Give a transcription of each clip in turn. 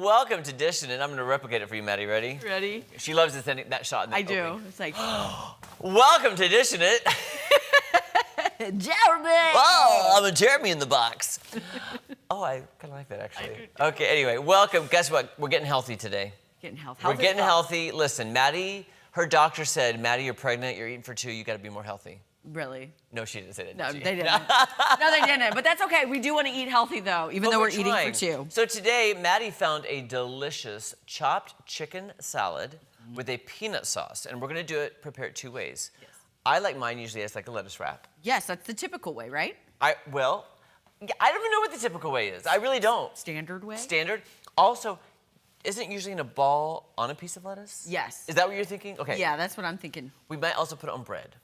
welcome to Dishin, and I'm going to replicate it for you, Maddie. Ready? Ready? She loves this ending, that shot. In the I do. opening. It's like, Welcome to Dishin It. Jeremy! Oh, I'm a Jeremy in the box. Oh, I kind of like that, actually. Okay, anyway, welcome. Guess what? We're getting healthy today. Getting healthy. We're getting healthy. Listen, Maddie, her doctor said, Maddie, you're pregnant, you're eating for two, you got to be more healthy. Really? No, she didn't say that. No, did she? they didn't. No, they didn't. But that's okay. We do want to eat healthy, though, even though we're eating for two. So today, Maddie found a delicious chopped chicken salad with a peanut sauce, and we're going to prepare it two ways. Yes. I like mine usually as like a lettuce wrap. Yes, that's the typical way, right? I don't even know what the typical way is. I really don't. Standard way? Standard. Also, isn't it usually in a ball on a piece of lettuce? Yes. Is that what you're thinking? Okay. Yeah, that's what I'm thinking. We might also put it on bread.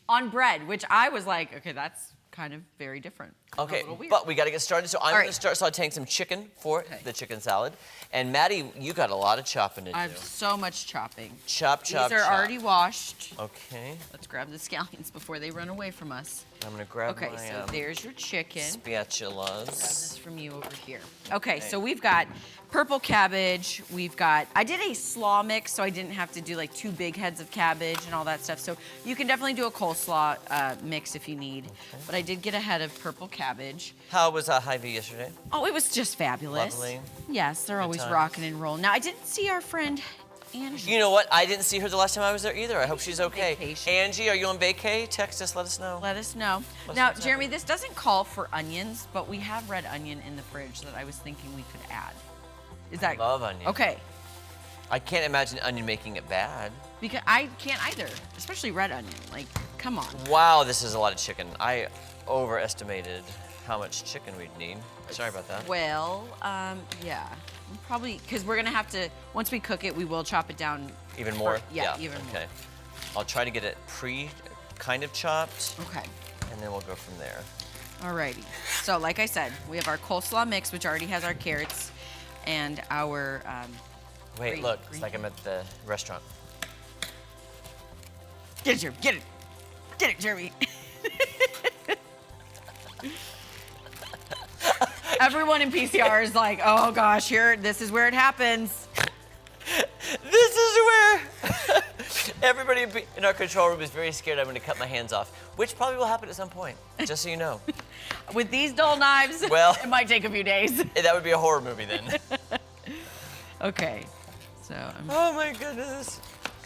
On bread, which I was like, okay, that's kind of very different. Okay, but we got to get started. So I'm going to start sauteing some chicken for the chicken salad. And Maddie, you got a lot of chopping to do. I have so much chopping. Chop, chop, These are already washed. Okay. Let's grab the scallions before they run away from us. I'm going to grab my so there's your chicken. spatulas. Grab this from you over here. Okay, so we've got purple cabbage. I did a slaw mix, so I didn't have to do like 2 big heads of cabbage and all that stuff. So you can definitely do a coleslaw mix if you need. Okay. But I did get a head of purple cabbage. How was Hy-Vee yesterday? Oh, it was just fabulous. Lovely. Yes, they're always rocking and rolling. Now, I didn't see our friend Angie. You know what? I didn't see her the last time I was there either. I hope she's okay. Vacation. Angie, are you on vacay? Text us, let us know. Let us know. Now, Jeremy, this doesn't call for onions, but we have red onion in the fridge that I was thinking we could add. I love onion. Okay. I can't imagine onion making it bad. Because I can't either, especially red onion. Like, come on. Wow, this is a lot of chicken. I overestimated how much chicken we'd need. Sorry about that. Well, yeah. Probably, because we're gonna have to, once we cook it, we will chop it down. Even more? Yeah, even more. Okay. I'll try to get it kind of chopped. Okay. And then we'll go from there. Alrighty. So, like I said, we have our coleslaw mix, which already has our carrots, and our, Wait, look, it's like I'm at the restaurant. Get it, Jeremy, get it. Get it, Jeremy. Everyone in PCR is like, oh gosh, this is where it happens. This is where everybody in our control room is very scared I'm going to cut my hands off, which probably will happen at some point, just so you know. With these dull knives, well, it might take a few days. That would be a horror movie then. Okay, so. Oh my goodness.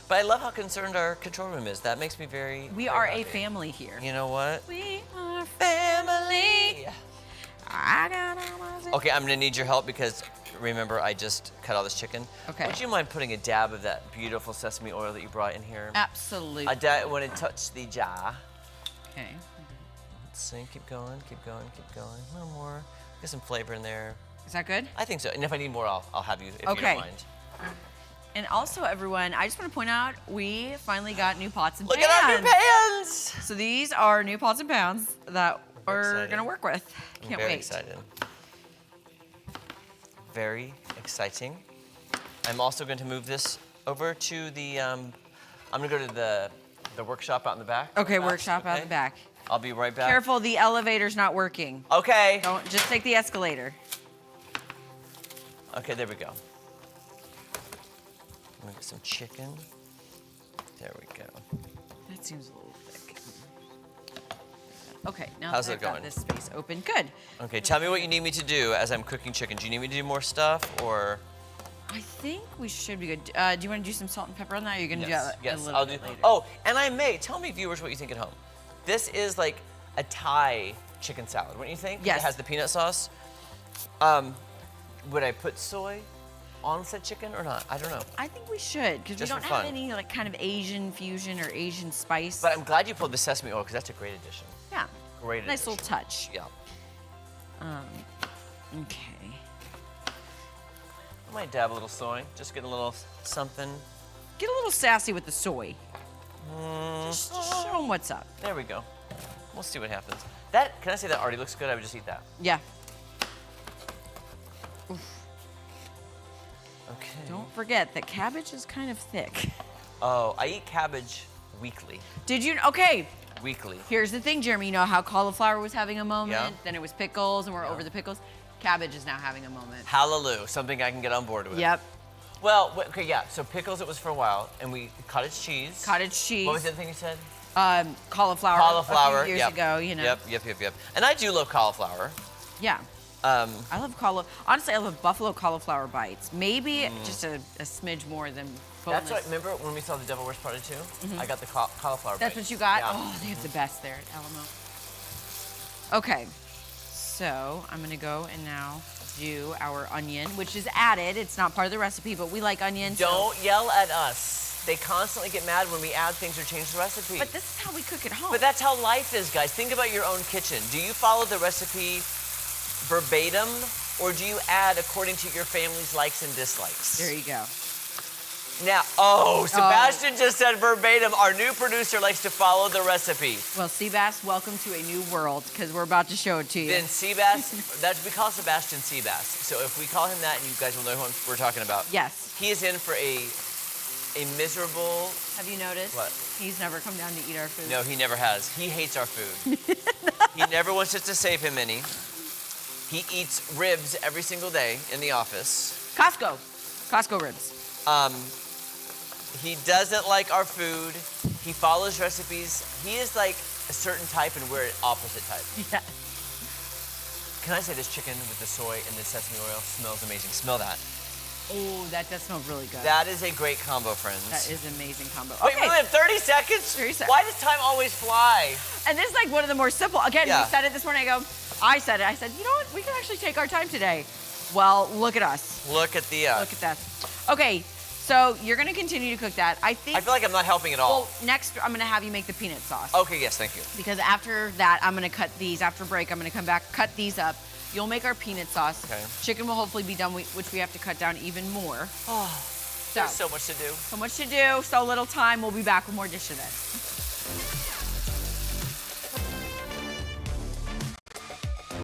But I love how concerned our control room is. That makes me very We are a family here. You know what? We are family. Okay, I'm gonna need your help because remember I just cut all this chicken. Okay. Would you mind putting a dab of that beautiful sesame oil that you brought in here? Absolutely. A dab when it touched the jar. Okay. Let's see, keep going, keep going, keep going. A little more. Get some flavor in there. Is that good? I think so. And if I need more, I'll have you if you don't mind. And also, everyone, I just want to point out, we finally got new pots and pans. Look at our new pans! So these are new pots and pans that we're going to work with. Can't wait. Very excited. Very exciting. I'm also going to move this over to the, I'm going to go to the workshop out in the back. Okay, workshop out in the back. I'll be right back. Careful, the elevator's not working. Okay. Don't, just take the escalator. Okay, there we go. I'm gonna get some chicken. There we go. That seems a little thick. Okay, now How's that it I've got going? this space open, good. Okay, tell me what you need me to do as I'm cooking chicken. Do you need me to do more stuff or? I think we should be good. Do you want to do some salt and pepper on that? Or are you gonna do that a little bit later? Oh, and I may tell me, viewers, what you think at home. This is like a Thai chicken salad, wouldn't you think? Yes. It has the peanut sauce. Would I put soy on said chicken or not? I don't know. I think we should, because we don't have any like kind of Asian fusion or Asian spice. But I'm glad you pulled the sesame oil because that's a great addition. Yeah. Great nice addition. little touch. Yeah. Okay. I might dab a little soy, just get a little something. Get a little sassy with the soy. Just show them what's up. There we go. We'll see what happens. Can I say that already looks good? I would just eat that. Yeah. Okay. Don't forget that cabbage is kind of thick. Oh, I eat cabbage weekly. Did you? Okay. Weekly. Here's the thing, Jeremy. You know how cauliflower was having a moment? Yeah. Then it was pickles, and we're over the pickles. Cabbage is now having a moment. Hallelujah, something I can get on board with. Yep. Well, okay, yeah, so pickles it was for a while, and we cottage cheese. Cottage cheese. What was the other thing you said? Cauliflower. Cauliflower. A few years ago, you know. Yep. And I do love cauliflower. Yeah. I love cauliflower. Honestly, I love buffalo cauliflower bites. Maybe just a smidge more than boneless. That's what, remember when we saw The Devil Wears Prada 2? I got the cauliflower That's bites. what you got? Yeah. Oh, they have the best there at Alamo. Okay, so I'm gonna go and now do our onion, which is added. It's not part of the recipe, but we like onions. Don't yell at us. They constantly get mad when we add things or change the recipe. But this is how we cook at home. But that's how life is, guys. Think about your own kitchen. Do you follow the recipe verbatim, or do you add according to your family's likes and dislikes? There you go. Now, Sebastian just said verbatim, our new producer likes to follow the recipe. Well, Seabass, welcome to a new world, because we're about to show it to you. Then Seabass, we call Sebastian Seabass. So if we call him that, you guys will know who we're talking about. Yes. He is in for a miserable... Have you noticed? What? He's never come down to eat our food. No, he never has. He hates our food. He never wants us to save him any. He eats ribs every single day in the office. Costco ribs. He doesn't like our food. He follows recipes. He is like a certain type and we're an opposite type. Yeah. Can I say this chicken with the soy and the sesame oil smells amazing? Smell that. Oh, that does smell really good. That is a great combo, friends. That is an amazing combo. Wait, we have 30 seconds? 30 seconds. Why does time always fly? And this is like one of the more simple. Again, Yeah. we said it this morning. I said, you know what? We can actually take our time today. Well, look at us. Look at the... Look at that. Okay, so you're going to continue to cook that. I I feel like I'm not helping at all. Well, next I'm going to have you make the peanut sauce. Okay, yes, thank you. Because after that, I'm going to cut these. After break, I'm going to come back, cut these up. You'll make our peanut sauce. Okay. Chicken will hopefully be done, which we have to cut down even more. Oh, there's so much to do. So much to do, so little time. We'll be back with more Dishin' It.